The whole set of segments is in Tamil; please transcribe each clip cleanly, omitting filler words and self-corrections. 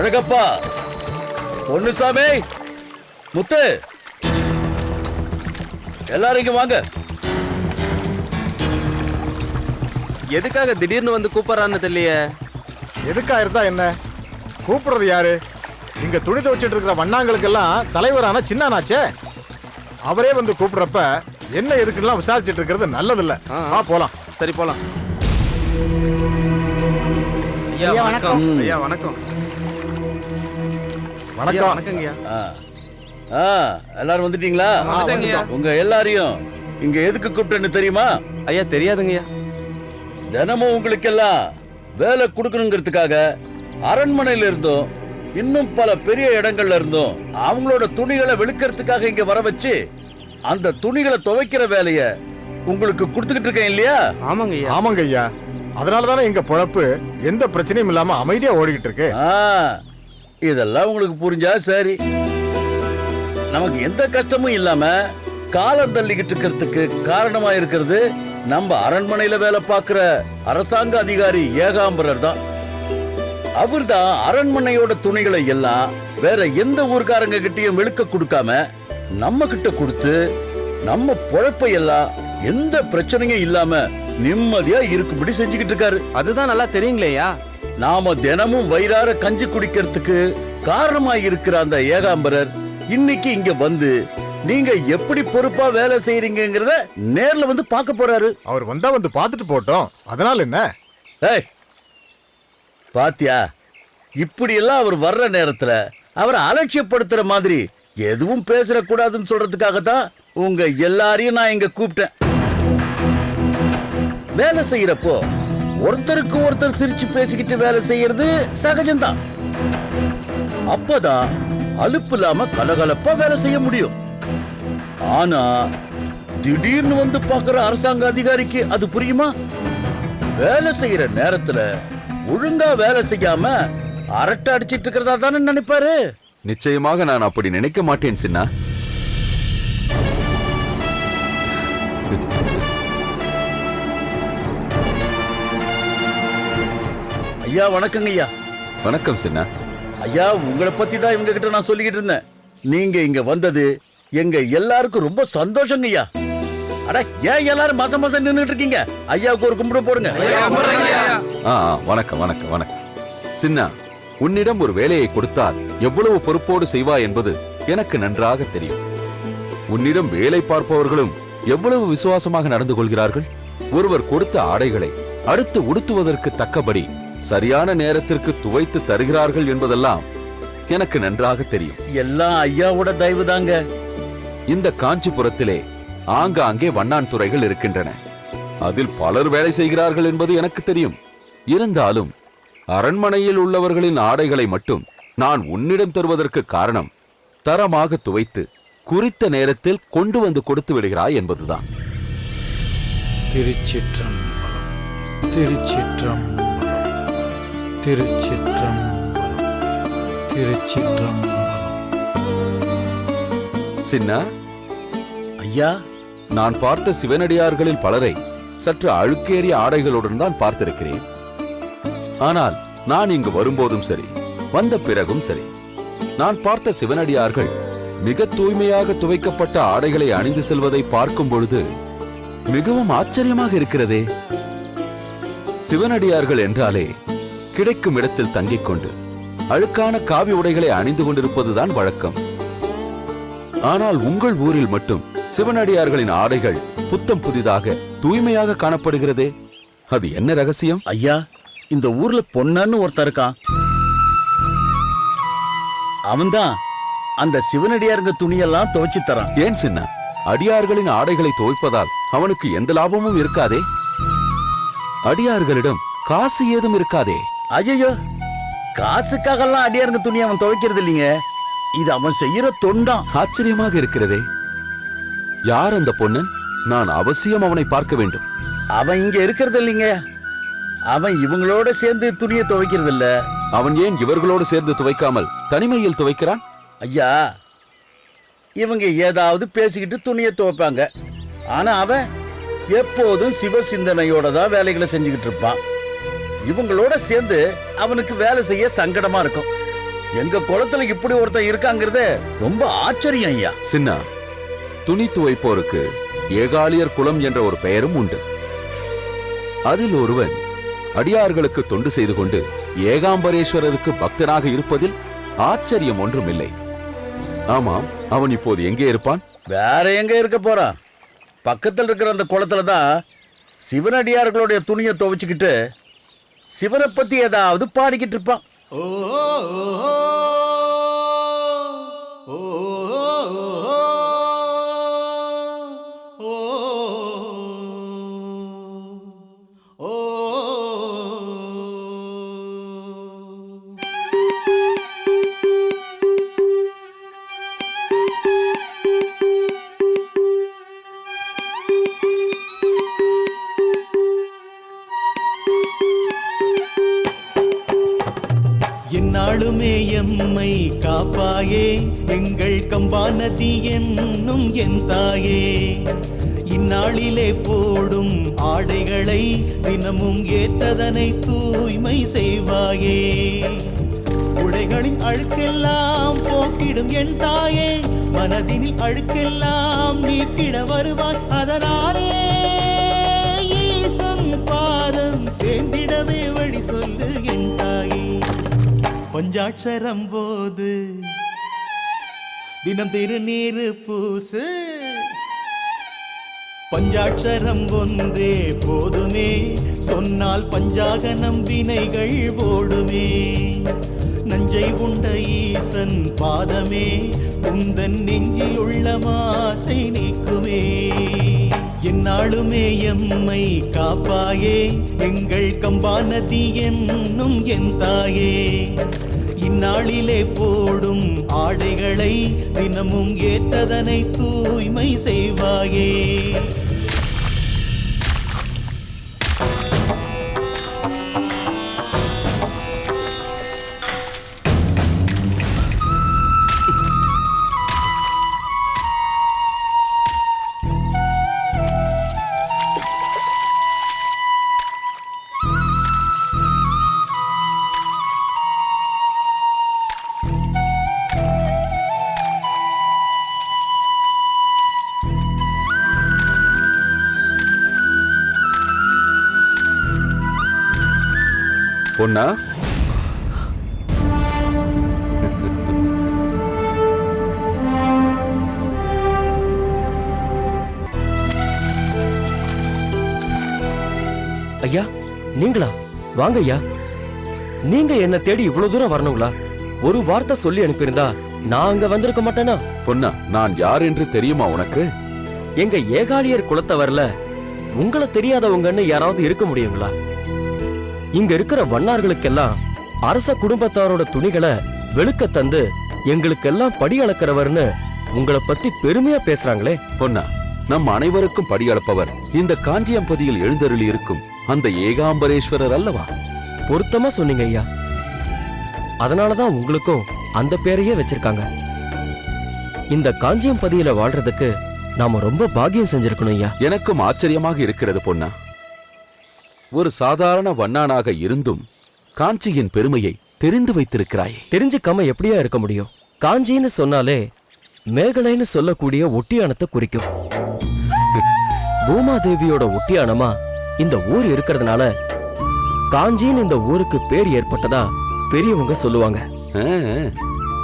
அழகப்பா, பொன்னுசாமி, முத்து, எல்லாரும் இங்க வாங்க. எதுக்காக திடீர்னு வந்து கூப்பிடறான்னு தெரியலையே. எதுக்கா இருந்தா என்ன? கூப்பிடுறது யாரு? இங்க துணி துவைச்சிட்டு இருக்கிற வண்ணாங்களுக்கெல்லாம் தலைவரான சின்னானாச்சே, அவரே வந்து கூப்பிடுறப்ப என்ன எதுக்குலாம் விசாரிச்சுட்டு இருக்கிறது நல்லதில்ல. போலாம். சரி போலாம். ஐயா வணக்கம். ஐயா வணக்கம். வணக்கம். வணக்கங்கய்யா. எல்லாரும் வந்துட்டீங்களா? உங்க எல்லாரையும் இங்க எதுக்கு கூப்பிட்டேன்னு தெரியுமா? ஐயா தெரியாதுங்கய்யா. தினமும் உங்களுக்கு எல்லாம் வேலை கொடுக்கணுங்கிறதுக்காக அரண்மனையில இருந்தும் இன்னும் பல பெரிய இடங்கள்ல இருந்தும் அவங்களோட துணிகளை வெளுக்கிறதுக்காக இங்க வர வச்சு அந்த துணிகளை துவைக்கிற வேலைய உங்களுக்கு கொடுத்துக்கிட்டு இருக்கேன் இல்லையா? ஆமாங்க ஐயா. ஆமாங்க ஐயா. அதனாலதானே எங்க பொழப்பு எந்த பிரச்சனையும் இல்லாம அமைதியா ஓடிக்கிட்டு இருக்கு. இதெல்லாம் உங்களுக்கு புரிஞ்சா சரி. நமக்கு எந்த கஷ்டமும் இல்லாம காலம் தள்ளிக்கிட்டு இருக்கிறதுக்கு காரணமா இருக்கிறது நம்ம அரண்மனையில வேலை பார்க்கிற அரசாங்க அதிகாரி ஏகாம்பரர் தான். அவர் தான் அரண்மனையோட துணிகளை எல்லாம் வேற எந்த ஊர்க்காரங்க கிட்டயும் வெளுக்க கொடுக்காம நம்ம கிட்ட கொடுத்து நம்ம பொழப்பை எல்லாம் எந்த பிரச்சனையும் இல்லாம நிம்மதியா இருக்கும்படி செஞ்சுக்கிட்டு இருக்காரு. அதுதான் நல்லா தெரியுங்களேயா. நாம தினமும் வயிறார கஞ்சி குடிக்கிறதுக்கு காரணமா இருக்கிற அந்த ஏகாம்பரர் இன்னைக்கு இங்க வந்து நீங்க எப்படி பொறுப்பா வேலை செய்யறீங்கிறத நேர்ல வந்து பார்க்க போறாரு. அவர் வந்தா வந்து பார்த்துட்டு போட்டோம், அதனால என்ன? பாத்தியா, இப்படி எல்லாம் அவர் வர்ற நேரத்துல அவரை அலட்சியப்படுத்துற மாதிரி எதுவும் பேசக்கூடாதுன்னு சொல்றதுக்காகத்தான் உங்க எல்லாரையும் நான் இங்க கூப்பிட்டேன். வேலை செய்யறப்போ ஒருத்தருக்கு ஒருத்தர் சிரிச்சு பேசிக்கிட்டு வேலை செய்யறது சகஜம்தான். அப்பதான் அலுப்பு இல்லாம கலகலப்பா வேலை செய்ய முடியும். ஆனா திடீர்னு வந்து பாக்குற அரசாங்க அதிகாரிக்கு அது புரியுமா? வேலை செய்யற நேரத்துல ஒழுங்கா வேலை செய்யாம அரட்டை அடிச்சிட்டு இருக்கிறதா தானே நினைப்பாரு. நிச்சயமாக நான் அப்படி நினைக்க மாட்டேன் சின்னா. ஐயா வணக்கங்க ஐயா. வணக்கம் சின்னா. ஐயா, உங்களை பத்தி தான் இவங்க கிட்ட நான் சொல்லிக்கிட்டு இருந்தேன். நீங்க இங்க வந்தது எங்க எல்லாருக்கும் ரொம்ப சந்தோஷங்க ஐயா. அட, ஏன் எல்லாரும் மாசம் மாசம் நின்னுட்டு இருக்கீங்க? ஐயாவுக்கு ஒரு கும்பிடு போடுங்க. வணக்கம் வணக்கம் வணக்கம். சின்னா, உன்னிடம் ஒரு வேலையை கொடுத்தால் எவ்வளவு பொறுப்போடு செய்வாய் என்பது எனக்கு நன்றாக தெரியும். உன்னிடம் வேலை பார்ப்பவர்களும் எவ்வளவு விசுவாசமாக நடந்து கொள்கிறார்கள். ஒருவர் கொடுத்த ஆடைகளை அடுத்து உடுத்துவதற்கு தக்கபடி சரியான நேரத்திற்கு துவைத்து தருகிறார்கள் என்பதெல்லாம் எனக்கு நன்றாக தெரியும். எல்லாம் ஐயாவோட தயவு தாங்க. இந்த காஞ்சிபுரத்திலே ஆங்காங்கே வண்ணான் துறைகள் இருக்கின்றன. அதில் பலர் வேலை செய்கிறார்கள் என்பது எனக்கு தெரியும். இருந்தாலும் அரண்மனையில் உள்ளவர்களின் ஆடைகளை மட்டும் நான் உன்னிடம் தருவதற்கு காரணம் தரமாக துவைத்து குறித்த நேரத்தில் கொண்டு வந்து கொடுத்து விடுகிறாய் என்பதுதான். திருச்சிற்றம்பலம், திருச்சிற்றம்பலம், திருச்சிற்றம்பலம், திருச்சிற்றம்பலம். சின்னா, ஐயா, நான் பார்த்த சிவனடியார்களில் பலரை சற்று அழுக்கேறிய ஆடைகளுடன் தான் பார்த்திருக்கிறேன். ஆனால் நான் இங்கு வரும்போதும் சரி, வந்த பிறகும் சரி, நான் பார்த்த சிவனடியார்கள் மிக தூய்மையாக துவைக்கப்பட்ட ஆடைகளை அணிந்து செல்வதை பார்க்கும் பொழுது மிகவும் ஆச்சரியமாக இருக்கிறதே. சிவனடியார்கள் என்றாலே கிடைக்கும் இடத்தில் தங்கிக் கொண்டு அழுக்கான காவி உடைகளை அணிந்து கொண்டிருப்பதுதான் வழக்கம். ஆனால் உங்கள் ஊரில் மட்டும் சிவனடியார்களின் ஆடைகள் புத்தம் புதிதாக தூய்மையாக காணப்படுகிறதே. அது என்ன ரகசியம்? ஐயா, இந்த ஊர்ல பொன்னன்னு ஒருத்தர் இருக்கான். அவன்தான் அந்த சிவனடியாருங்க துணியெல்லாம் துவைச்சு தரான். ஏன் சின்ன, அடியார்களின் ஆடைகளை துவைப்பதால் அவனுக்கு எந்த லாபமும் இருக்காதே. அடியார்களிடம் காசு ஏதும் இருக்காதே. ஐயோ, காசுக்காகலாம் அடியாருங்க துணி அவன் துவைக்கிறது இல்லைங்க. இது அவன் செய்யற தொண்டான். ஆச்சரியமாக இருக்கிறதே. யார் அந்த பொண்ணன்? நான் அவசியம் அவனை பார்க்க வேண்டும். அவன் இங்க இருக்கிறது இல்லைங்க. அவன் இவங்களோட சேர்ந்து துணியை துவைக்கிறது இல்ல. அவன் ஏன் இவர்களோடு சேர்ந்து துவைக்காமல் தனிமையில் துவைக்கிறான்? ஐயா, இவங்க ஏதாவது பேசிக்கிட்டு துணியை துவைப்பாங்க. ஆனா அவன் எப்போதும் சிவ சிந்தனையோட தான் வேலைகளை செஞ்சுக்கிட்டு இருப்பான். இவங்களோட சேர்ந்து அவனுக்கு வேலை செய்ய சங்கடமா இருக்கும். எங்க குளத்துல இப்படி ஒருத்தன் இருக்காங்கிறது ரொம்ப ஆச்சரியம் ஐயா. சின்னா, துணி துவைப்போருக்கு ஏகாலியர் குலம் என்ற ஒரு பெயரும் உண்டு. அதில் ஒருவன் அடியார்களுக்கு தொண்டு செய்து கொண்டு ஏகாம்பரேஸ்வரருக்கு பக்தனாக இருப்பதில் ஆச்சரியம் ஒன்றுமில்லை. ஆமாம், அவன் இப்போது எங்கே இருப்பான்? வேற எங்க இருக்க போறான்? பக்கத்தில் இருக்கிற அந்த குளத்துல தான் சிவனடியார்களுடைய துணியை துவைச்சுக்கிட்டு சிவனை பத்தி ஏதாவது பாடிக்கிட்டு இருப்பான். என்னாலுமே எம்மை காப்பாயே எங்கள் கம்பா நதி என்னும் என் தாயே. இந்நாளிலே போடும் ஆடைகளை தினமும் ஏற்றதனை தூய்மை செய்வாயே. உடைகளின் அழுக்கெல்லாம் போக்கிடும் என் தாயே, மனதினில் அழுக்கெல்லாம் நீக்கிட வருவாய். அதனாலே ஈசன் பாதம் சேர்ந்திடவே வழி சொல்லு என் தாயே. பஞ்சாட்சரம் போது தினம் திருநீரு பூசு. பஞ்சாட்சரம் ஒன்றே போதுமே, சொன்னால் பஞ்சாகனம் வினைகள் ஓடுமே. நஞ்சை உண்ட ஈசன் பாதமே உந்தன் நெஞ்சில் உள்ள மாசை நீக்குமே. என்னாலுமே எம்மை காப்பாயே எங்கள் கம்பா நதி என்னும் என் தாயே. இந்நாளிலே போடும் ஆடைகளை தினமும் ஏற்றதனை தூய்மை செய்வாயே. பொன்னா, ஐயா, நீங்களா? வாங்க ஐயா. நீங்க என்ன தேடி இவ்வளவு தூரம் வரணுங்களா? ஒரு வார்த்தை சொல்லி அனுப்பியிருந்தா நான் அங்க வந்திருக்க மாட்டேனா? பொன்னா, நான் யார் என்று தெரியுமா உனக்கு? எங்க ஏகாலியர் குலத்தவர்ல உங்களை தெரியாதவங்கன்னு யாராவது இருக்க முடியுங்களா? இங்க இருக்கிற வண்ணார்களுக்கெல்லாம் அரச குடும்பத்தாரோட துணிகளை வெளுக்க தந்து எங்களுக்கெல்லாம் படி அளக்கிறவர்னு உங்களை பத்தி பெருமையா பேசுறாங்களே. பொன்னா, நம் அனைவருக்கும் படி அளப்பவர் இந்த காஞ்சியம்பதியில் எழுந்தருளி இருக்கும் அந்த ஏகாம்பரேஸ்வரர் அல்லவா? பொருத்தமா சொன்னீங்க ஐயா. அதனாலதான் உங்களுக்கும் அந்த பேரையே வச்சிருக்காங்க. இந்த காஞ்சியம்பதியில வாழ்றதுக்கு நாம ரொம்ப பாக்கியம் செஞ்சிருக்கணும் ஐயா. எனக்கும் ஆச்சரியமாக இருக்கிறது பொன்னா. ஒரு சாதாரண வண்ணானாக இருந்தும் காஞ்சியின் பெருமையை தெரிந்து வைத்திருக்கிறாயே. தெரிஞ்சுக்காம எப்படியா இருக்க முடியும்? காஞ்சின்னு சொன்னாலே மேகலைன்னு சொல்லக்கூடிய ஒட்டியானத்தை குறிக்கும். பூமாதேவியோட ஒட்டியானமா இந்த ஊர் இருக்கிறதுனால காஞ்சின்னு இந்த ஊருக்கு பேர் ஏற்பட்டதா பெரியவங்க சொல்லுவாங்க.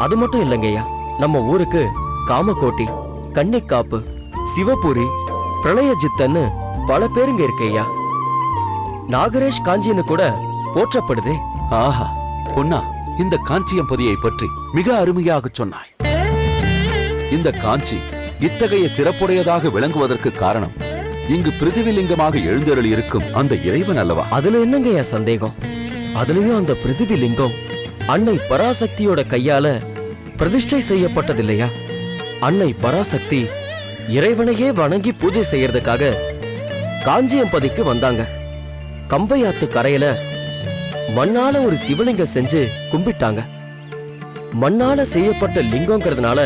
அது மட்டும் இல்லைங்கய்யா, நம்ம ஊருக்கு காமகோட்டி, கன்னிக்காப்பு, சிவபுரி, பிரளயஜித்தன்னு பல பேருங்க இருக்கையா. நாகரேஷ் காஞ்சின்னு கூட போற்றப்படுதே. ஆஹா பொன்னா, இந்த காஞ்சியம்பதியை பற்றி மிக அருமையாக சொன்னாய். இந்த காஞ்சி இத்தகைய சிறப்புடையதாக விளங்குவதற்கு காரணம் இங்கு பிருத்திவிலிங்கமாக எழுந்தருளி இருக்கும் அந்த இறைவன் அல்லவா? அதுல என்னங்கய்யா சந்தேகம்? அதுலயும் அந்த பிருத்திவி லிங்கம் அன்னை பராசக்தியோட கையால பிரதிஷ்டை செய்யப்பட்டதில்லையா? அன்னை பராசக்தி இறைவனையே வணங்கி பூஜை செய்யறதுக்காக காஞ்சியம்பதிக்கு வந்தாங்க. கம்பையாத்து கரையில மண்ணால ஒரு சிவலிங்கம் செஞ்சு கும்பிட்டாங்க. மண்ணால செய்யப்பட்ட லிங்கம்ங்கிறதுனால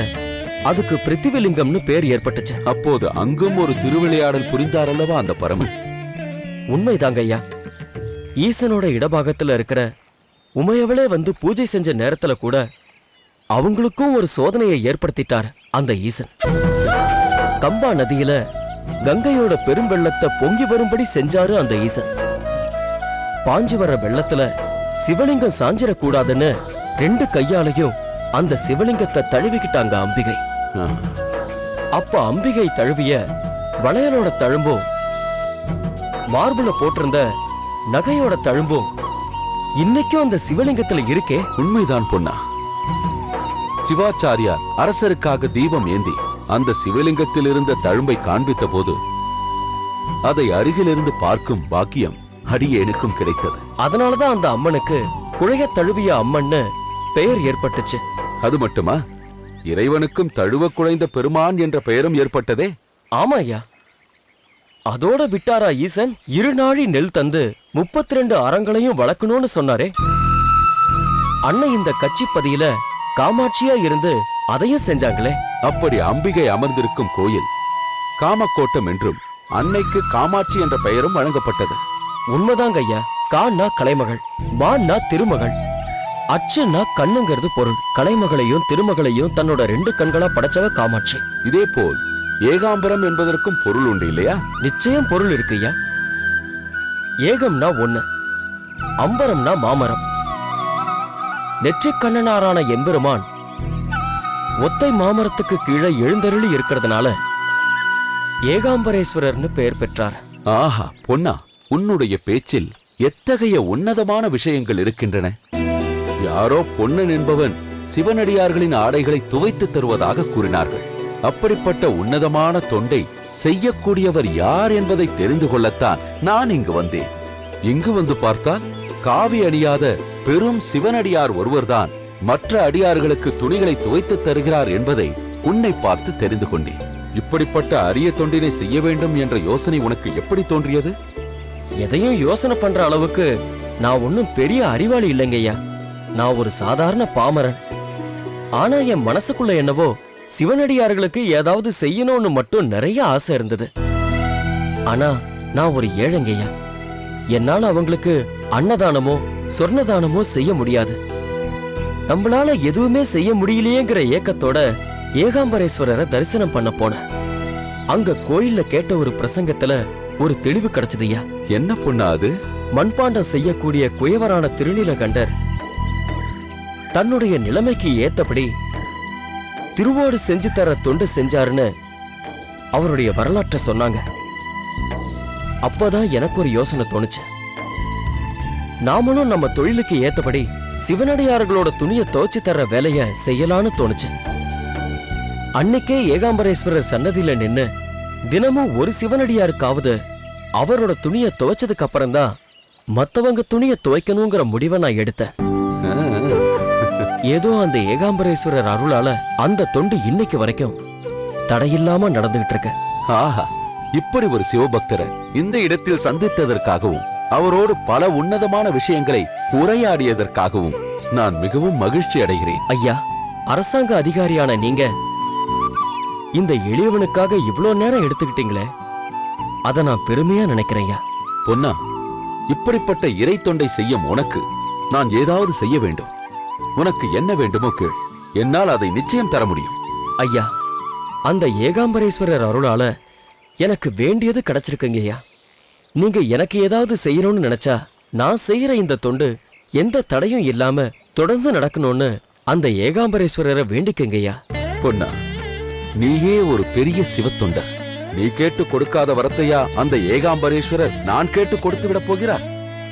அதுக்கு பிருத்திவிலிங்கம்னு பேர் ஏற்பட்டுச்சு. அப்போது அங்கும் ஒரு திருவிளையாடல் புரிந்தார் அல்லவா அந்த பரமன்? உண்மைதாங்க ஐயா. ஈசனோட இடபாகத்துல இருக்கிற உமையவளே வந்து பூஜை செஞ்ச நேரத்துல கூட அவங்களுக்கும் ஒரு சோதனையை ஏற்படுத்திட்டார் அந்த ஈசன். கம்பா நதியில கங்கையோட பெரும்பெள்ளத்தை பொங்கி வரும்படி செஞ்சாரு அந்த ஈசன். பாஞ்சு வர்ற வெள்ளத்துல சிவலிங்கம் சாஞ்சிடக்கூடாதுன்னு 2 கையாலையும் அந்த சிவலிங்கத்தை தழுவிக்கிட்டாங்க அம்பிகை. அப்ப அம்பிகை தழுவிய வளையலோட தழும்பும் மார்புல போட்டிருந்த நகையோட தழும்பும் இன்னைக்கும் அந்த சிவலிங்கத்துல இருக்கே. உண்மைதான் பொன்னா. சிவாச்சாரியார் அரசருக்காக தீபம் ஏந்தி அந்த சிவலிங்கத்தில் இருந்த தழும்பை காண்பித்த போது அதை அருகிலிருந்து பார்க்கும் பாக்கியம் அடியேனுக்கும் கிடைத்தது. அதனாலதான் அந்த அம்மனுக்கு குழைய தழுவிய அம்மன்னு பெயர் ஏற்பட்டுச்சு. அது மட்டுமா, இறைவனுக்கும் தழுவ குழைந்த பெருமான் என்ற பெயரும் ஏற்பட்டதே. ஆமா ஐயா. அதோட விட்டாரா ஈசன் 2 நாழி நெல் தந்து 32 அறங்களையும் வளர்க்கணும்னு சொன்னாரே. அன்னை இந்த கச்சிப்பதியில காமாட்சியா இருந்து அதையும் செஞ்சாங்களே. அப்படி அம்பிகை அமர்ந்திருக்கும் கோயில் காமக்கோட்டம் என்றும் அன்னைக்கு காமாட்சி என்ற பெயரும் வழங்கப்பட்டது. உண்மைதாங்க ஐயா. கான்னா கலைமகள், மான்னா திருமகள், அச்சுன்னா கண்ணுங்கிறது பொருள். கலைமகளையும் திருமகளையும் தன்னோட 2 கண்களா படைச்சவ காமாட்சி. இதே போல் ஏகாம்பரம் என்பதற்கும் பொருள் உண்டு இல்லையா? நிச்சயம் பொருள் இருக்கு ஐயா. ஏகம்னா 1, அம்பரம்னா மாமரம். நெற்றிக் கண்ணனாரான எம்பெருமான் ஒத்தை மாமரத்துக்கு கீழே எழுந்தருளி இருக்கிறதுனால ஏகாம்பரேஸ்வரர்னு பெயர் பெற்றார். ஆஹா பொன்னா, உன்னுடைய பேச்சில் எத்தகைய உன்னதமான விஷயங்கள் இருக்கின்றன. யாரோ பொன்னன் என்பவன் சிவனடியார்களின் ஆடைகளை துவைத்து தருவதாக கூறினார்கள். அப்படிப்பட்ட உன்னதமான தொண்டை செய்யக்கூடியவர் யார் என்பதை தெரிந்து கொள்ளத்தான் நான் இங்கு வந்தேன். இங்கு வந்து பார்த்தால் காவி அணியாத பெரும் சிவனடியார் ஒருவர்தான் மற்ற அடியார்களுக்கு துணிகளை துவைத்து தருகிறார் என்பதை உன்னை பார்த்து தெரிந்து கொண்டேன். இப்படிப்பட்ட அரிய தொண்டினை செய்ய வேண்டும் என்ற யோசனை உனக்கு எப்படி தோன்றியது? எதையும் யோசனை பண்ற அளவுக்கு நான் ஒன்னும் பெரிய அறிவாளி இல்லைங்கய்யா. நான் ஒரு சாதாரண பாமரன். ஆனா என் மனசுக்குள்ள என்னவோ சிவனடியார்களுக்கு ஏதாவது செய்யணும்னு மட்டும் நிறைய ஆசை இருந்தது. ஆனா நான் ஒரு ஏழைங்கய்யா. என்னால அவங்களுக்கு அன்னதானமோ சொர்ணதானமோ செய்ய முடியாது. நம்மளால எதுவுமே செய்ய முடியலையேங்கிற ஏக்கத்தோட ஏகாம்பரேஸ்வரரை தரிசனம் பண்ண போனேன். அங்க கோயில்ல கேட்ட ஒரு பிரசங்கத்துல ஒரு தெளிவு கிடைச்சதுயா. என்ன பொண்ணா அது? மண்பாண்டம் செய்யக்கூடிய குயவரான திருநீலகண்டர் தன்னுடைய நிலைமைக்கு ஏத்தபடி திருவோடு செஞ்சு தர தொண்டு செஞ்சாருன்னு அவருடைய வரலாற்றை சொன்னாங்க. அப்பதான் எனக்கு ஒரு யோசனை தோணுச்சு. நாமளும் நம்ம தொழிலுக்கு ஏத்தபடி சிவனடியார்களோட துணியை துவைச்சு தர்ற வேலைய செய்யலான்னு தோணுச்சு. அன்னைக்கே ஏகாம்பரேஸ்வரர் சன்னதியில நின்னு தினமும் ஒரு சிவனடியாருக்காவது அவரோட துணியை துவைச்சதுக்கு அப்புறம் தான் மத்தவங்க துணியை துவைக்கணுங்கிற முடிவை நான் எடுத்தேன். ஏதோ அந்த ஏகாம்பரேஸ்வரர் அருளால அந்த தொண்டு இன்னைக்கு வரைக்கும் தடையில்லாம நடந்துகிட்டு இருக்க. ஆஹா, இப்படி ஒரு சிவபக்தரை இந்த இடத்தில் சந்தித்ததற்காகவும் அவரோடு பல உன்னதமான விஷயங்களை உரையாடியதற்காகவும் நான் மிகவும் மகிழ்ச்சி அடைகிறேன். ஐயா, அரசாங்க அதிகாரியான நீங்க இந்த எளியவனுக்காக இவ்ளோ நேரம் எடுத்துக்கிட்டீங்களே, அத நான் பெருமையா நினைக்கிறேன். பொன்னா, இப்படிப்பட்ட இறை தொண்டை செய்யும் உனக்கு நான் ஏதாவது செய்ய வேண்டும். உனக்கு என்ன வேண்டுமோ கேள், என்னால் அதை நிச்சயம் தர முடியும். ஐயா, அந்த ஏகாம்பரேஸ்வரர் அருளால எனக்கு வேண்டியது கிடைச்சிருக்குங்கய்யா. நீங்க எனக்கு ஏதாவது செய்யணும்னு நினைச்சா நான் செய்யற இந்த தொண்டு எந்த தடையும் இல்லாம தொடர்ந்து நடக்கணும்னு அந்த ஏகாம்பரேஸ்வரரை வேண்டிக்கங்கய்யா. பொன்னா, நீயே ஒரு பெரிய சிவத்தொண்டர். நீ கேட்டு கொடுக்காத வரத்தையா அந்த ஏகாம்பரேஸ்வரர் நான் கேட்டு கொடுத்து விட போகிறார்?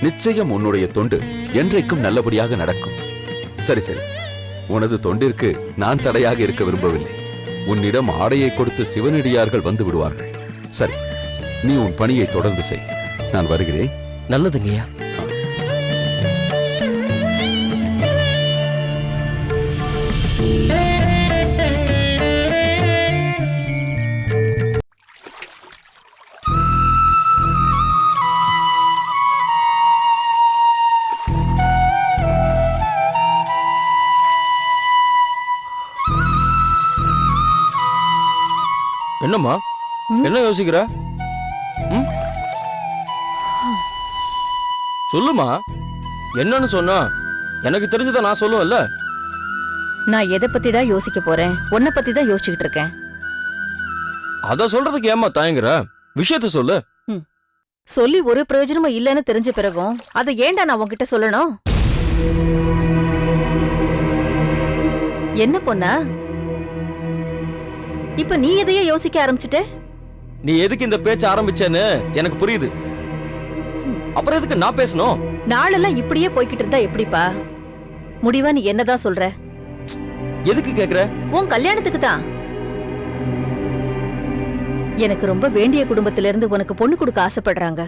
நிச்சயம் உன்னுடைய தொண்டு என்றைக்கும் நல்லபடியாக நடக்கும். சரி சரி, உனது தொண்டிற்கு நான் தடையாக இருக்க விரும்பவில்லை. உன்னிடம் ஆடையை கொடுத்து சிவனடியார்கள் வந்து விடுவார்கள். சரி, நீ உன் பணியை தொடர்ந்து செய். நான் வருகிறேன். நல்லதுங்கய்யா. என்னம்மா, என்ன யோசிக்கிற? ம்? சொல்லுமா, என்னன்னு சொன்னா எனக்கு தெரிஞ்சதை நான் சொல்லுவேன்ல. நான் எதை பத்திடா யோசிக்க போறேன்? உன்னை பத்தி தான் யோசிச்சுக்கிட்டு இருக்கேன். அத சொல்றதுக்கு ஏம்மா தயங்குற? விஷயத்த சொல்லு. சொல்லி ஒரு பிரயோஜனமும் இல்லைன்னு தெரிஞ்ச பிறகும் அதை ஏன்டா நான் உன்கிட்ட சொல்லணும்? என்ன பொண்ணா, இப்ப நீ எதையோ யோசிக்க ஆரம்பிச்சுட்ட? நீ எதுக்கு இந்த பேச்ச ஆரம்பிச்சேன்னு எனக்கு புரியுது. அப்புறம் எதுக்கு நான் பேசணும்? நாளெல்லாம் இப்படியே போய்கிட்டு இருந்தா எப்படிப்பா? முடிவா நீ என்னதான் சொல்ற? எதுக்கு கேக்குற? உன் கல்யாணத்துக்கு தான். எனக்கு ரொம்ப வேண்டிய குடும்பத்தில இருந்து உனக்கு பொண்ணு கொடுக்க ஆசைப்படுறாங்க.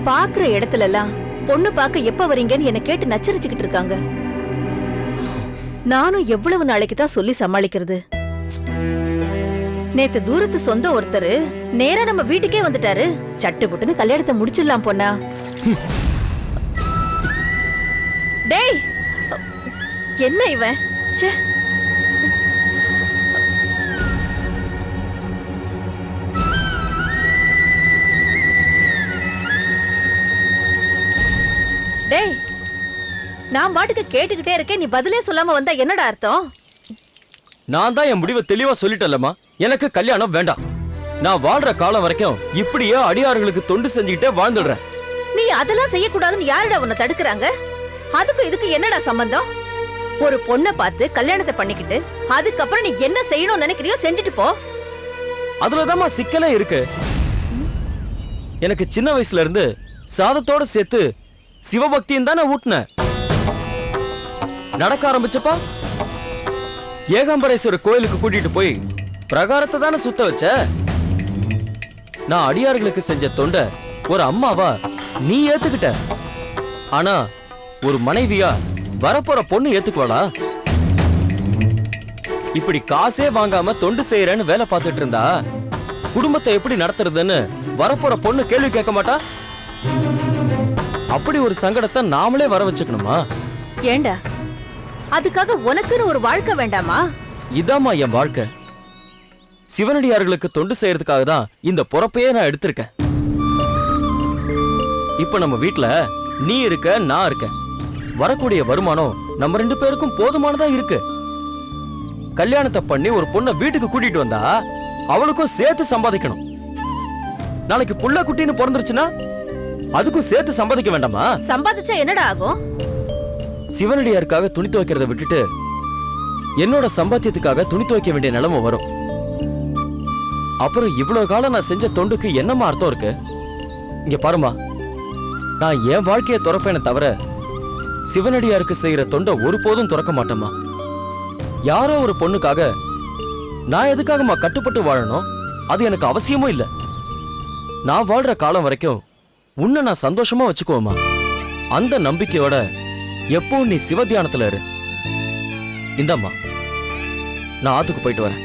பாக்குற இடத்துல எல்லாம் பொண்ணு பார்க்க எப்ப வரீங்கன்னு என்ன கேட்டு நச்சரிச்சுக்கிட்டு இருக்காங்க. நானும் எவ்வளவு நாளைக்கு தான் சொல்லி சமாளிக்கிறது? நேத்து தூரத்து சொந்த ஒருத்தரு நேரா நம்ம வீட்டுக்கே வந்துட்டாரு. சட்டு புட்டுன்னு கல்யாணத்தை முடிச்சிடலாம் பொண்ணா. டேய், என்ன இவன்? ச்சே. டேய், நான் பாட்டுக்கு கேட்டுக்கிட்டே இருக்கேன், நீ பதிலே சொல்லாம வந்தா என்னடா அர்த்தம்? நான் தான் என் முடிவை தெளிவா சொல்லிட்டேன்லம்மா. எனக்கு கல்யாணம் வேண்டாம். நான் வாழ்ற காலம் வரைக்கும் இப்படியே அடியார்களுக்கு தொண்டு செஞ்சுக்கிட்டே வாழ்ந்துடுறேன். நீ அதெல்லாம் செய்யக்கூடாதுன்னு யாருடா உன்னை தடுக்கிறாங்க? அதுக்கு இதுக்கு என்னடா சம்பந்தம்? ஒரு பொண்ணை பார்த்து கல்யாணத்தை பண்ணிக்கிட்டு அதுக்கப்புறம் நீ என்ன செய்யணும்னு நினைக்கிறியோ செஞ்சுட்டு போ. அதுலதாம்மா சிக்கலே இருக்கு. எனக்கு சின்ன வயசுல இருந்து சாதத்தோட சேர்த்து சிவபக்தியும் தானே ஊட்டின. நடக்க ஆரம்பிச்சப்பா ஏகாம்பரேஸ்வரர் கோயிலுக்கு கூட்டிட்டு போய் பிரகாரத்தை தானே சுத்த வச்ச. நான் அடியார்களுக்கு செஞ்ச தொண்ட ஒரு அம்மாவா நீ ஏத்துக்கிட்ட. ஆனா ஒரு மனைவியா வரப்போற பொண்ணு ஏத்துக்குவாளா? இப்படி காசே வாங்காம தொண்டு செய்யறேன்னு வேலை பார்த்துட்டு இருந்தா குடும்பத்தை எப்படி நடத்துறதுன்னு வரப்போற பொண்ணு கேள்வி கேட்க மாட்டா? அப்படி ஒரு சங்கடத்தை நாமளே வர வச்சுக்கணுமா? ஏண்டா, அதுக்காக உனக்குன்னு ஒரு வாழ்க்கை வேண்டாமா? இதாம்மா என் வாழ்க்கை. சிவனடியார்களுக்கு தொண்டு செய்யறதுக்காக தான் இந்த பொறுப்பையே நான் எடுத்திருக்கேன். இப்ப நம்ம வீட்ல நீ இருக்க, நான் இருக்க. வரக்கூடிய வருமானம் நம்ம 2 பேருக்கும் போதுமானதா இருக்கு. கல்யாணத்தை பண்ணி ஒரு பொண்ணை வீட்டுக்கு கூட்டிட்டு வந்தா அவளுக்கும் சேர்த்து சம்பாதிக்கணும். நாளைக்கு புள்ள குட்டின்னு பிறந்துருச்சுன்னா அதுக்கும் சேர்த்து சம்பாதிக்க வேண்டாமா? சம்பாதிச்சா என்னடா ஆகும்? சிவனடியாருக்காக துணி துவைக்கிறத விட்டுட்டு என்னோட சம்பாத்தியத்துக்காக துணி துவைக்க வேண்டிய நிலைமை வரும். அப்புறம் இவ்வளவு காலம் நான் செஞ்ச தொண்டுக்கு என்னமா அர்த்தம் இருக்கு? இங்க பாருமா, நான் என் வாழ்க்கையை துறப்பேனே தவிர சிவனடியாருக்கு செய்யற தொண்டை ஒருபோதும் துறக்க மாட்டேமா. யாரோ ஒரு பொண்ணுக்காக நான் எதுக்காகமா கட்டுப்பட்டு வாழணும்? அது எனக்கு அவசியமும் இல்ல. நான் வாழ்ற காலம் வரைக்கும் உன்னை நான் சந்தோஷமா வச்சுக்குவோமா. அந்த நம்பிக்கையோட எப்பவும் நீ சிவத்தியானத்துல இரு. இந்தம்மா, நான் ஆத்துக்கு போயிட்டு வரேன்.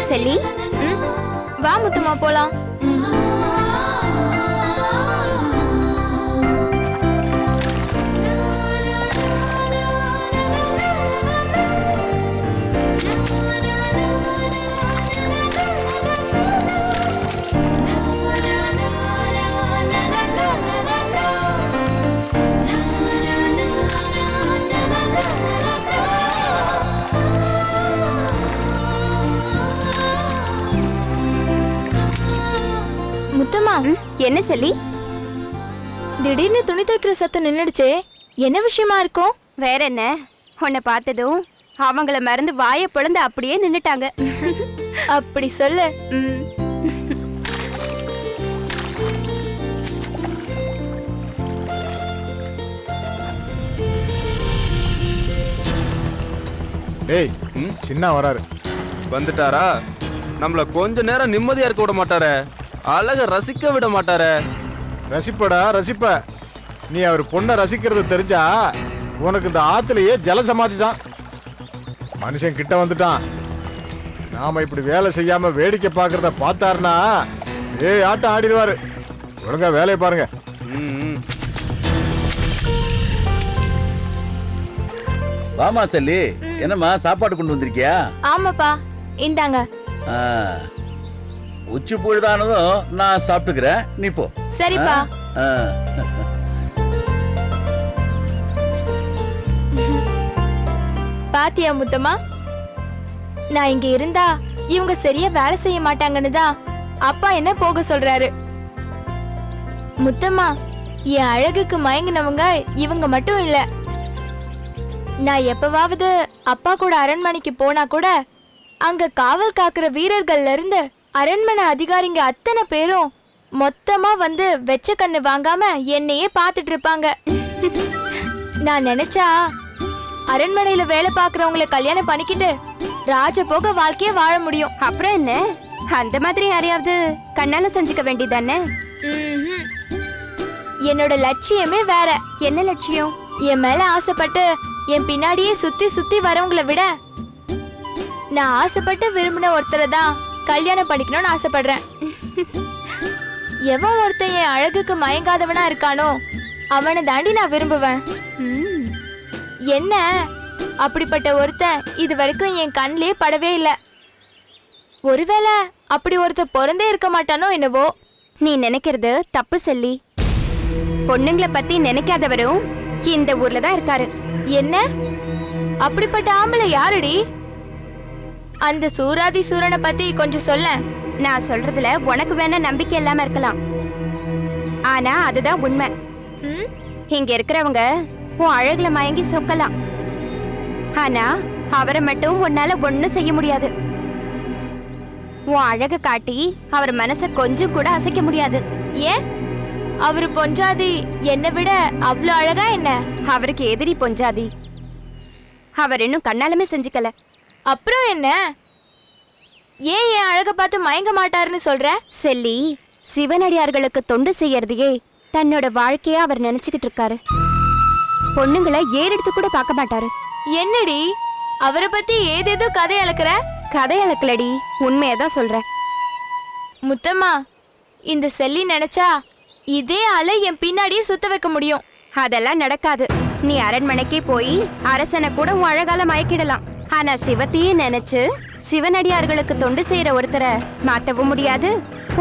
செல்லி, வா முத்துமா போலாம். முத்தம்மா என்ன செல்லி? திடீர்னு துணி துவைக்கிற சத்தம் நின்னுடுச்சே, என்ன விஷயமா இருக்கும்? வேற என்ன, உன்னை பார்த்ததும் அவங்கள மறந்து வாயை பொழந்து அப்படியே நின்னுட்டாங்க. அப்படி சொல்லு. டேய் சின்ன வராரு. வந்துட்டாரா? நம்மள கொஞ்ச நேரம் நிம்மதியா இருக்க விட மாட்டாரே, அழக ரசிக்க விட மாட்டாரே. ரசிப்படா ரசிப்ப. நீ அவர் பொண்ணை ரசிக்கிறது தெரிஞ்சா உனக்கு இந்த ஆத்துலயே ஜலசமாதி தான். மனுஷன் கிட்ட வந்துட்டான். நாம இப்படி வேலை செய்யாம வேடிக்கை பார்க்கறத பார்த்தாருன்னா ஆட்டம் ஆடிடுவாரு. ஒழுங்கா வேலையை பாருங்க. வாமா செல்லி, என்னம்மா சாப்பாடு கொண்டு வந்திருக்கியா? ஆமாப்பா, இந்தாங்க. ஆ, உச்சி பொழுதானதும் நான் சாப்பிட்டுக்கிறேன், நீ போ. சரிப்பா. ஆ. பாத்தியா முத்தம்மா, நான் இங்க இருந்தா இவங்க சரியா வேலை செய்ய மாட்டாங்கன்னு தான் அப்பா என்ன போக சொல்றாரு. முத்தம்மா, என் அழகுக்கு மயங்கினவங்க இவங்க மட்டும் இல்ல. நான் எப்பவாவது அப்பா கூட அரண்மனைக்கு போனா கூட அங்க காவல் காக்குற வீரர்கள்ல இருந்து அரண்மனை அதிகாரிங்க அத்தனை பேரும் மொத்தமா வந்து வெச்ச கண்ணு வாங்காம என்னையே பாத்துட்டு இருப்பாங்க. நான் நினைச்சா அரண்மனையில வேலை பாக்குறவங்களை கல்யாணம் பண்ணிக்கிட்டு ராஜபோக வாழ்க்கைய வாழ முடியும். அப்புறம் என்ன, அந்த மாதிரி யாரையாவது கண்ணால செஞ்சுக்க வேண்டியதானே? என்னோட லட்சியமே வேற. என்ன லட்சியம்? என் மேல ஆசைப்பட்டு என் பின்னாடியே சுத்தி சுத்தி வரவங்களை விட நான் ஆசைப்பட்டு விரும்பின ஒருத்தரை தான் கல்யாணம் பண்ணிக்கணும்னு ஆசைப்படுறேன். எவன் ஒருத்தன் என் அழகுக்கு மயங்காதவனா இருக்கானோ அவனை தாண்டி நான் விரும்புவேன். என்ன, அப்படிப்பட்ட ஒருத்தன் இது வரைக்கும் என் கண்ணிலே படவே இல்லை. ஒருவேளை அப்படி ஒருத்தன் பிறந்தே இருக்க மாட்டானோ என்னவோ. நீ நினைக்கிறது தப்பு செல்லி. பொண்ணுங்களை பத்தி நினைக்காதவரும் இந்த ஊர்ல தான் இருக்காரு. என்ன, அப்படிப்பட்ட ஆம்பளை யாருடி? அந்த சூராதி சூரனை பத்தி கொஞ்சம் சொல்ல. நான் சொல்றதுல உனக்கு வேணா நம்பிக்கை இல்லாம இருக்கலாம், ஆனா அதுதான் உண்மை. இங்க இருக்கிறவங்க உன் அழகுல மயங்கி சொக்கலாம், ஆனா அவரை மட்டும் உன்னால ஒண்ணும் செய்ய முடியாது. உன் அழக காட்டி அவர் மனச கொஞ்சம் கூட அசைக்க முடியாது. ஏன், அவரு பொஞ்சாதி என்னை விட அவ்வளவு அழகா என்ன? அவருக்கு எதிரி பொஞ்சாதி. அவர் இன்னும் கண்ணாலுமே செஞ்சுக்கல. அப்புறம் என்ன, ஏன் என் அழக பார்த்து மயங்க மாட்டாருன்னு சொல்ற? செல்லி, சிவனடியார்களுக்கு தொண்டு செய்யறதையே தன்னோட வாழ்க்கையா அவர் நினைச்சுக்கிட்டு இருக்காரு. பொண்ணுங்களை ஏறெடுத்து கூட பார்க்க மாட்டாரு. என்னடி, அவரை பத்தி ஏதேதோ கதை அளக்குற? கதை அளக்கலடி, உண்மையதான் சொல்றேன். முத்தம்மா, இந்த செல்லி நினைச்சா இதே ஆளை என் பின்னாடியே சுத்த வைக்க முடியும். அதெல்லாம் நடக்காது. நீ அரண்மனைக்கே போய் அரசனை கூட உன் அழகால மயக்கிடலாம், ஆனா சிவத்தையே நினைச்சு சிவனடியார்களுக்கு தொண்டு செய்யற ஒருத்தரை மாத்தவும் முடியாது,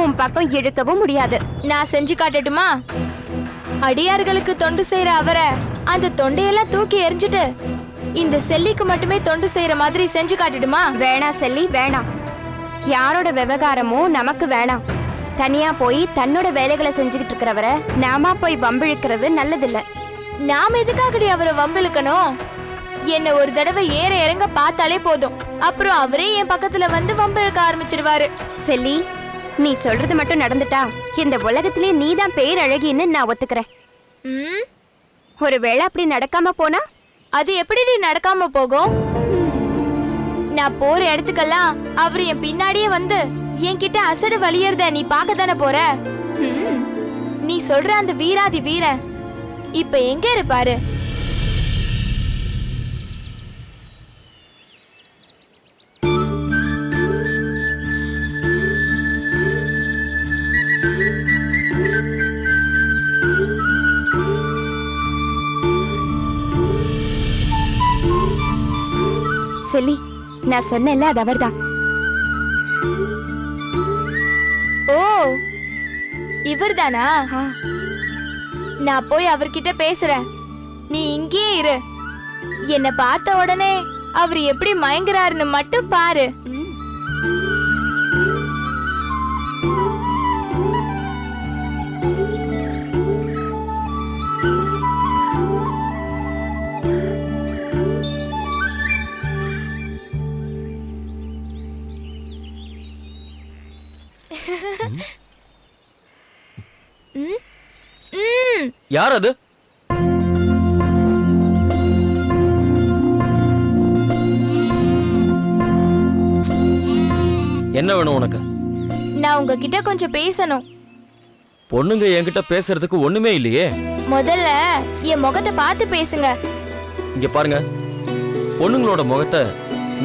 உன் பக்கம் இழுக்கவும் முடியாது. நான் செஞ்சு காட்டட்டுமா? அடியார்களுக்கு தொண்டு செய்யற அவரை அந்த தொண்டையெல்லாம் தூக்கி எறிஞ்சிட்டு இந்த செல்லிக்கு மட்டுமே தொண்டு செய்யற மாதிரி செஞ்சு காட்டட்டுமா? வேணாம் செல்லி, வேணாம். யாரோட விவகாரமும் நமக்கு வேணாம். தனியா போய் தன்னோட வேலைகளை செஞ்சுக்கிட்டு இருக்கிறவரை நாம போய் வம்பிழுக்கிறது நல்லதில்ல. நாம எதுக்காகடி அவரை வம்பிழுக்கணும்? என்ன ஒரு தடவை ஏற இறங்க பார்த்தாலே போதும், அப்புறம் அவரே என் பக்கத்துல வந்து வம்பிழுக்க ஆரம்பிச்சிடுவாரு. செல்லி, நீ சொல்றது மட்டும் நடந்துட்டா இந்த உலகத்திலே நீதான் பேரழகின்னு நான் ஒத்துக்கிறேன். ஒருவேளை அப்படி நடக்காம போனா? அது எப்படி நடக்காம போகும்? நான் போற இடத்துக்கெல்லாம் அவரு என் பின்னாடியே வந்து என்கிட்ட அசடு வலியறத நீ பார்க்க தானே போற. நீ சொல்ற அந்த வீராதி வீரன் இப்ப எங்க இருப்பாரு? செல்லி, நான் சொன்னேன்ல, அது அவர்தான். ஓ, இவர்தானா? நான் போய் அவர்கிட்ட பேசுறேன், நீ இங்கேயே இரு. என்ன பார்த்த உடனே அவர் எப்படி மயங்குறாருன்னு மட்டும் பாரு. ம்? ம். யார் அது? என்ன வேணும் உனக்கு? நான் உங்ககிட்ட கொஞ்சம் பேசணும். பொண்ணுங்க என்கிட்ட பேசுறதுக்கு ஒண்ணுமே இல்லையே. முதல்ல என் முகத்தை பார்த்து பேசுங்க. இங்க பாருங்க, பொண்ணுங்களோட முகத்தை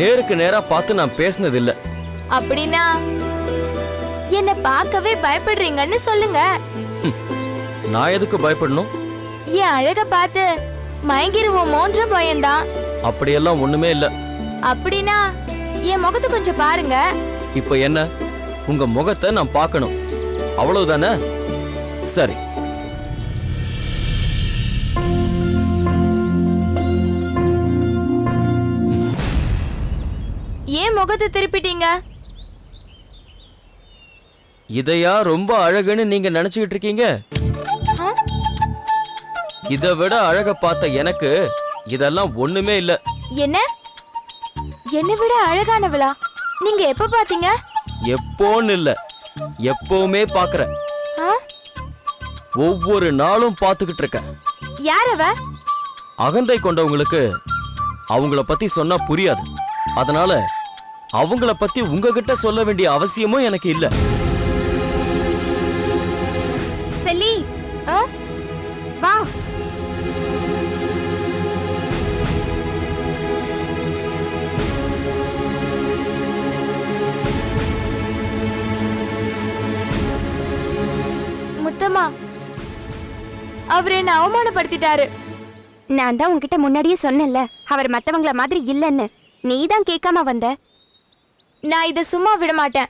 நேருக்கு நேரா பார்த்து நான் பேசினது இல்ல. அப்படின்னா என்ன பார்க்கவே பயப்படுறீங்கன்னு சொல்லுங்க. நான் எதுக்கு பயப்படணும்? என் அழக பார்த்து மயங்கிருவோமோன்ற பயம்தான். அப்படியெல்லாம் ஒண்ணுமே இல்ல. அப்படின்னா என் முகத்தை கொஞ்சம் பாருங்க. இப்ப என்ன, உங்க முகத்தை நான் பார்க்கணும், அவ்வளவுதானே? சரி. ஏன் முகத்தை திருப்பிட்டீங்க? இதையா ரொம்ப அழகுன்னு நீங்க நினைச்சுக்கிட்டு இருக்கீங்க? ஆ? இதை விட அழக பார்த்த எனக்கு இதெல்லாம் ஒண்ணுமே இல்ல. என்ன? என்னை விட அழகானவளா? நீங்க எப்ப பாத்தீங்க? எப்போன்னு இல்ல, எப்பவுமே பாக்குறேன். ஆ? ஒவ்வொரு நாளும் பார்த்துக்கிட்டு இருக்கேன். யார் அவ? அகந்தை கொண்டவங்களுக்கு அவங்கள பத்தி சொன்னா புரியாது. அதனால அவங்கள பத்தி உங்ககிட்ட சொல்ல வேண்டிய அவசியமும் எனக்கு இல்ல. செல்லி, ஆ? வா. முத்தம்மா, அவர் என்ன அவமானப்படுத்திட்டாரு. நான் தான் உன்கிட்ட முன்னாடியே சொன்னேன்ல, அவர் மத்தவங்கள மாதிரி இல்லைன்னு. நீ தான் கேட்காம வந்த. நான் இத சும்மா விட மாட்டேன்.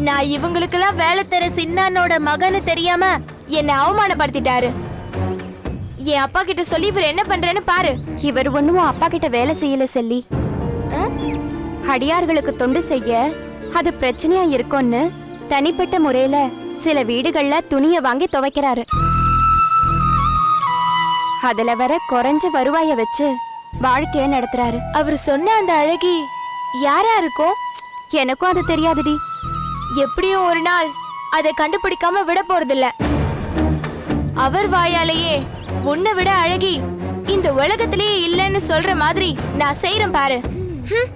நான் இவங்களுக்கெல்லாம் வேலை தர சின்னானோட மகன்னு தெரியாம என்ன அவமானப்படுத்திட்டாரு. என் அப்பா கிட்ட சொல்லி இவர் என்ன பண்றேன்னு பாரு. இவர் ஒண்ணும் அப்பா கிட்ட வேலை செய்யல செல்லி. ஆ? அடியார்களுக்கு தொண்டு செய்ய அது பிரச்சனையா இருக்கும்னு தனிப்பட்ட முறையில சில வீடுகள்ல துணிய வாங்கி துவைக்கிறாரு. அதுல வர குறைஞ்ச வருவாய வச்சு வாழ்க்கைய நடத்துறாரு. அவர் சொன்ன அந்த அழகி யாரா இருக்கும்? எனக்கும் அது தெரியாதுடி. எப்படியும் ஒரு நாள் அதை கண்டுபிடிக்காம விட போறதில்ல. அவர் வாயாலேயே உன்னை விட அழகி இந்த உலகத்திலேயே இல்லைன்னு சொல்ற மாதிரி நான் செய்யறேன் பாரு. ஹம்.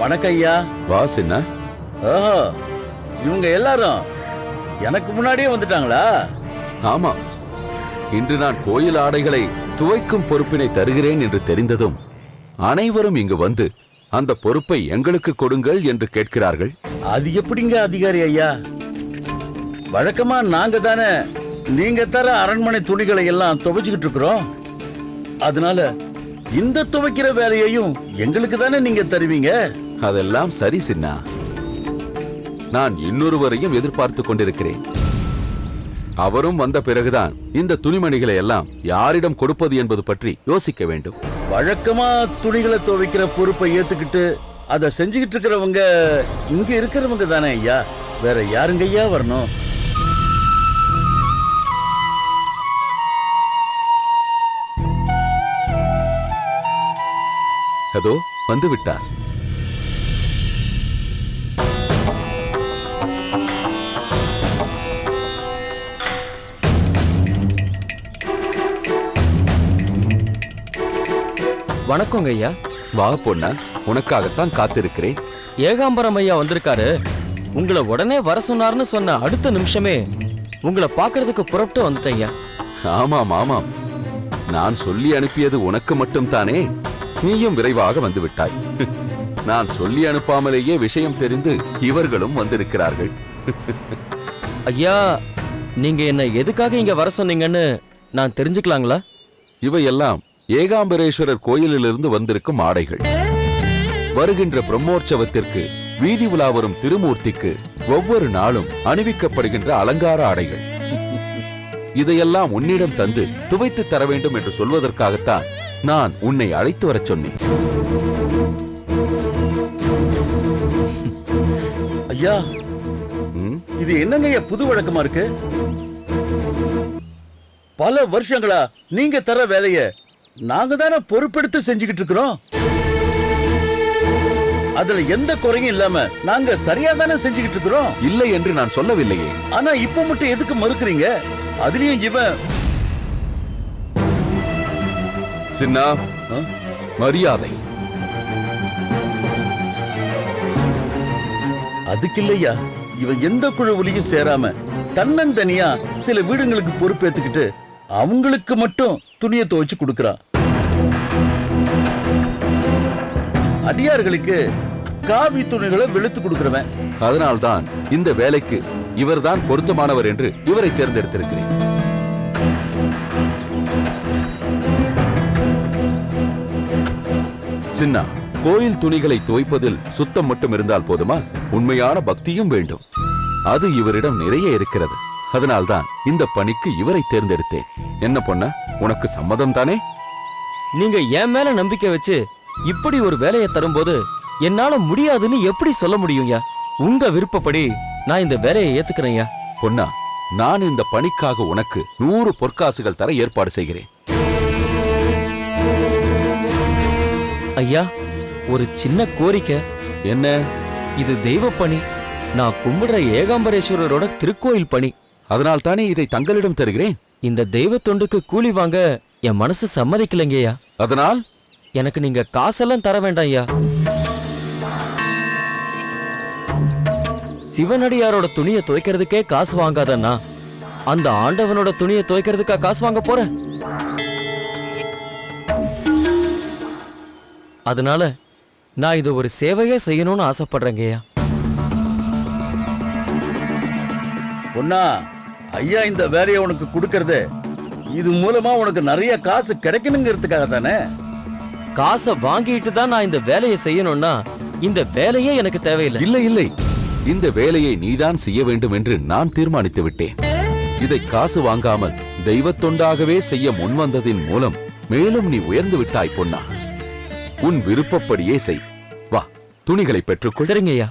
வணக்கம் ஐயா. வா சின்ன. ஓஹோ, இவங்க எல்லாரும் எனக்கு முன்னாடியே வந்துட்டாங்களா? ஆமா, இன்று நான் கோயில் ஆடைகளை துவைக்கும் பொறுப்பினை தருகிறேன் என்று தெரிந்ததும் அனைவரும் இங்கு வந்து அந்த பொறுப்பை எங்களுக்கு கொடுங்கள் என்று கேட்கிறார்கள். அது எப்படிங்க அதிகாரி ஐயா? வழக்கமா நாங்க தானே நீங்க தர அரண்மனை துணிகளை எல்லாம் துவைச்சுக்கிட்டு இருக்கிறோம். அதனால இந்த துவைக்கிற வேலையையும் எங்களுக்கு தானே நீங்க தருவீங்க. அதெல்லாம் சரி சின்னா, நான் இன்னொருவரையும் எதிர்பார்த்து கொண்டிருக்கிறேன். அவரும் வந்த பிறகுதான் இந்த துணிமணிகளை எல்லாம் யாரிடம் கொடுப்பது என்பது பற்றி யோசிக்க வேண்டும். வழக்கமா துணிகளை துவைக்கிற பொறுப்பை ஏத்துக்கிட்டு அதை செஞ்சுக்கிட்டு இருக்கிறவங்க இங்க இருக்கிறவங்க தானே ஐயா. வேற யாருங்க ஐயா வரணும்? அதோ வந்து விட்டார். வணக்கங்க ஐயா. வா பொண்ணா, உனக்காகத்தான் காத்திருக்கிறேன். ஏகாம்பரம் ஐயா வந்திருக்காரு. உங்களை உடனே வர சொன்னார்னு சொன்ன அடுத்த நிமிஷமே உங்களை பார்க்கறதுக்கு புறப்பட்டு வந்துட்டேன் ஐயா. ஆமாம் ஆமாம், நான் சொல்லி அனுப்பியது உனக்கு மட்டும் தானே. நீயும் விரைவாக வந்து விட்டாய். நான் சொல்லி அனுப்பாமலேயே விஷயம் தெரிந்து இவர்களும் வந்திருக்கிறார்கள். ஐயா, நீங்க என்ன எதுக்காக இங்க வர சொன்னீங்கன்னு நான் தெரிஞ்சுக்கலாங்களா? இவையெல்லாம் ஏகாம்பரேஸ்வரர் கோயிலிலிருந்து வந்திருக்கும் ஆடைகள். வருகின்ற பிரம்மோற்சவத்திற்கு வீதி உலா வரும் திருமூர்த்திக்கு ஒவ்வொரு நாளும் அணிவிக்கப்படுகின்ற அலங்கார ஆடைகள். இதையெல்லாம் உன்னிடம் தந்து துவைத்து தர வேண்டும் என்று சொல்வதற்காகத்தான் நான் உன்னை அழைத்து வரச் சொன்னேன். ஐயா, இது என்னங்க ஐயா புது வழக்கமா இருக்கு? பல வருஷங்களா நீங்க தர வேலைய நாங்க தானே பொறுப்பெடுத்து செஞ்சுக்கிட்டு இருக்கிறோம். அதுல எந்த குறையும் இல்லாம நாங்க சரியா தானே செஞ்சுக்கிட்டு இருக்கிறோம். இல்லை என்று நான் சொல்லவில்லையே. ஆனா இப்ப மட்டும் எதுக்கு மறுக்கிறீங்க? அதுலயும் இவன் சின்னா, ஆ? மரியாதை. அதுக்கு இல்லையா, இவன் எந்த குழுவிலையும் சேராம தன்னந்தனியா சில வீடுங்களுக்கு பொறுப்பேத்துக்கிட்டு அவங்களுக்கு மட்டும் துணியை துவைச்சு கொடுக்கறான். அடியார்களுக்கு காவி துணிகளை வெளுத்து கொடுக்கிறவன். அதனால்தான் இந்த வேலைக்கு இவர்தான் பொருத்தமானவர் என்று இவரை தேர்ந்தெடுத்திருக்கிறேன். சின்னா, கோயில் துணிகளை துவைப்பதில் சுத்தம் மட்டும் இருந்தால் போதுமா? உண்மையான பக்தியும் வேண்டும். அது இவரிடம் நிறைய இருக்கிறது. அதனால்தான் இந்த பணிக்கு இவரை தேர்ந்தெடுத்தேன். என்ன பொண்ணா, உனக்கு சம்மதம் தானே? நீங்க என் மேல நம்பிக்கை வச்சு இப்படி ஒரு வேலையை தரும்போது என்னால முடியாதுன்னு எப்படி சொல்ல முடியும்யா? உங்க விருப்பப்படி நான் இந்த வேலையை ஏத்துக்கிறேன்யா. பொன்னா, நான் இந்த பணிக்காக உனக்கு 100 பொற்காசுகள் தர ஏற்பாடு செய்கிறேன். ஐயா, ஒரு சின்ன கோரிக்கை. என்ன? இது தெய்வ பணி. நான் கும்பிடுற ஏகாம்பரேஸ்வரரோட திருக்கோயில் பணி. அதனால் தானே இதை தங்களிடம் தருகிறேன். இந்த தெய்வ தொண்டுக்கு கூலி வாங்க என் மனசு சம்மதிக்கலைங்கய்யா. அதனால் எனக்கு நீங்க காசெல்லாம் தர வேண்டாம் ஐயா. சிவனடியாரோட துணியை துவைக்கிறதுக்கே காசு வாங்காதன்னா அந்த ஆண்டவனோட துணியை துவைக்கிறதுக்கா காசு வாங்க போறேன்? அதனால நான் இது ஒரு சேவையே செய்யணும்னு ஆசைப்படுறேங்கய்யா. பொன்னா, ஐயா இந்த வேலையை உனக்கு கொடுக்கறது இது மூலமா உனக்கு நிறைய காசு கிடைக்கணுங்கிறதுக்காக தானே. காசை வாங்கிட்டு தான் நான் இந்த வேலையை செய்யணும்னா இந்த வேலையே எனக்கு தேவையில்லை. இல்லை இல்லை, இந்த வேலையை நீதான் செய்ய வேண்டும் என்று நான் தீர்மானித்து விட்டேன். இதை காசு வாங்காமல் தெய்வத் தொண்டாகவே செய்ய முன்வந்ததின் மூலம் மேலும் நீ உயர்ந்து விட்டாய் பொன்னா. உன் விருப்பப்படியே செய். வா, துணிகளை பெற்றுக்கொள். சரிங்கய்யா.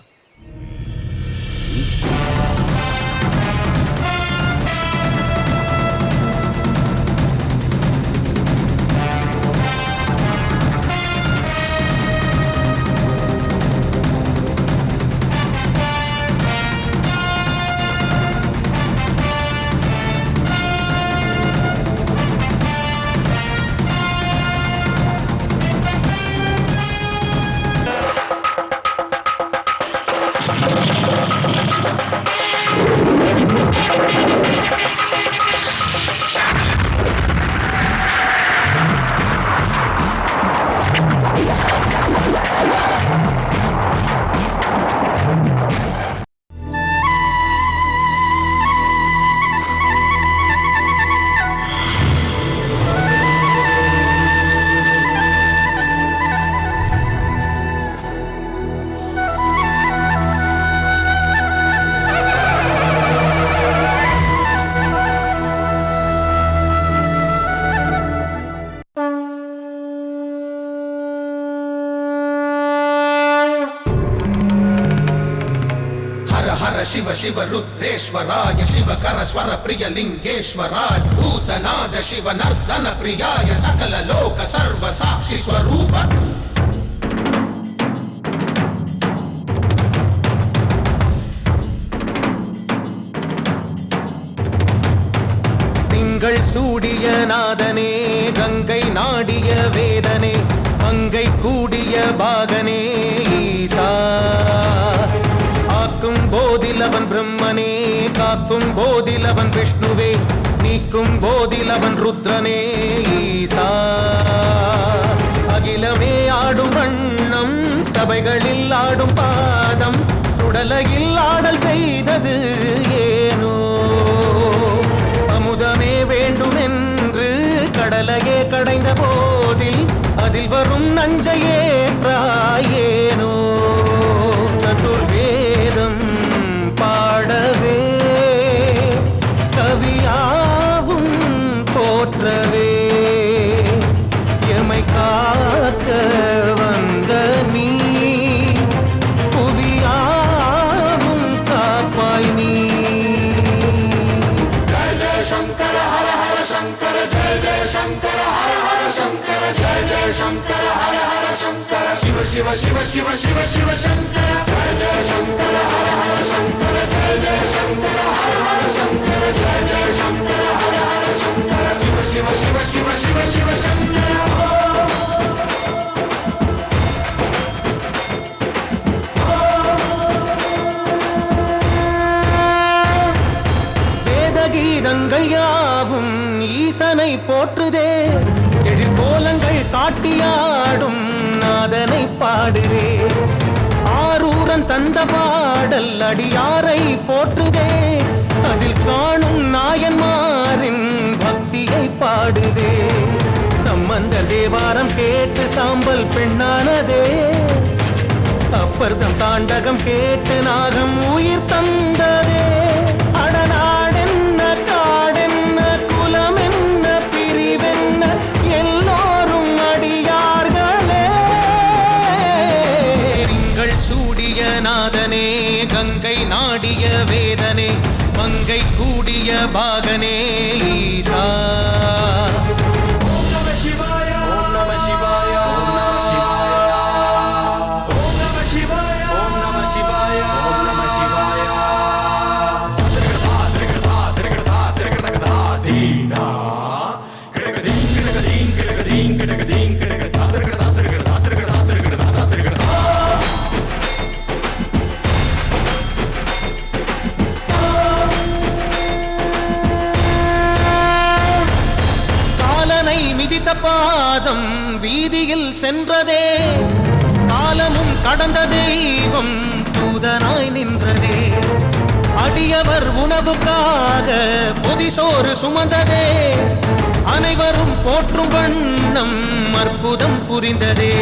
शिव शिव रुद्रेश्वराय शिव कर स्वर प्रिय लिंगेश्वराय भूतनाद शिव नर्दन प्रियाय सकल लोक सर्व साक्षी स्वरूप திங்கள் சூடிய நாதனே கங்கை நாடிய வேதனே மங்கை கூடிய பாகனே ஈசா காக்கும் போதிலவன் பிரம்மனே காக்கும் போதிலவன் விஷ்ணுவே நீக்கும் போதிலவன் ருத்ரனே ஈசா அகிலமே ஆடும் வண்ணம் சபைகளில் ஆடும் பாதம் சுடலையில் ஆடல் செய்தது ஏனோ அமுதமே வேண்டுமென்று கடலையே கடைந்த போதில் அதில் வரும் நஞ்சையேற்றாயேனோ சதுர்வேதம் பாடவே கவியாவும் போற்றவே எமை காக்க வந்த நீ புவியாவும் காப்பாய் நீ ஜய ஜய சங்கர ஹர ஹர சங்கர வேதகீதங்கள் யாவும் ஈசனை போற்றுதே, எழிற்கோலங்கள் காட்டியாடும் நாதனை பாடுதே. ஆரூரன் தந்த பாடல் அடியாரை போற்றுதே, அதில் காணும் நாயன்மாரின் பக்தியை பாடுதே. சம்பந்த தேவாரம் கேட்டு சாம்பல் பெண்ணானதே, அப்பர்தம் தாண்டகம் கேட்டு நாகம் உயிர் தந்ததே. அடநாடென்ன காடென்ன குலம் என்ன பிரிவென்ன எல்லோரும் அடியார்களே. திங்கள் சூடிய நாதனே கங்கை நாடிய வேதனே மங்கை கூடிய பாகனே ஈசா. மிதித்த பாதம் வீதியில் சென்றதே, காலமும் கடந்த தெய்வம் தூதனாய் நின்றதே. அடியவர் உணவுக்காக பொதிசோறு சுமந்ததே, அனைவரும் போற்றும் வண்ணம் அற்புதம் புரிந்ததே.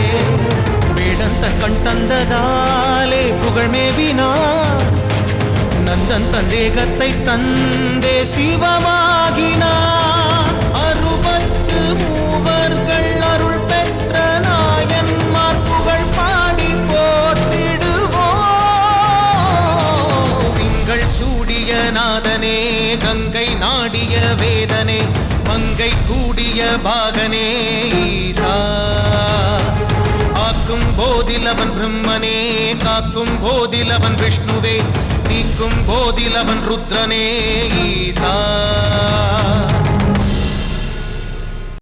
வேடந்தன் கண் தந்ததாலே புகழ்மேவினார், நந்தன் தன் தேகத்தை தந்தே சிவமாகினார். மூவர்கள் அருள் பெற்ற நாயன்மார் புகழ் பாடி போற்றிடுவோம். திங்கள் சூடிய நாதனே கங்கை நாடிய வேதனே மங்கை கூடிய பாகனே ஈசா. ஆக்கும் போதில் அவன் பிரம்மனே, காக்கும் போதில் அவன் விஷ்ணுவே, நீக்கும் போதில் அவன் ருத்ரனே ஈசா.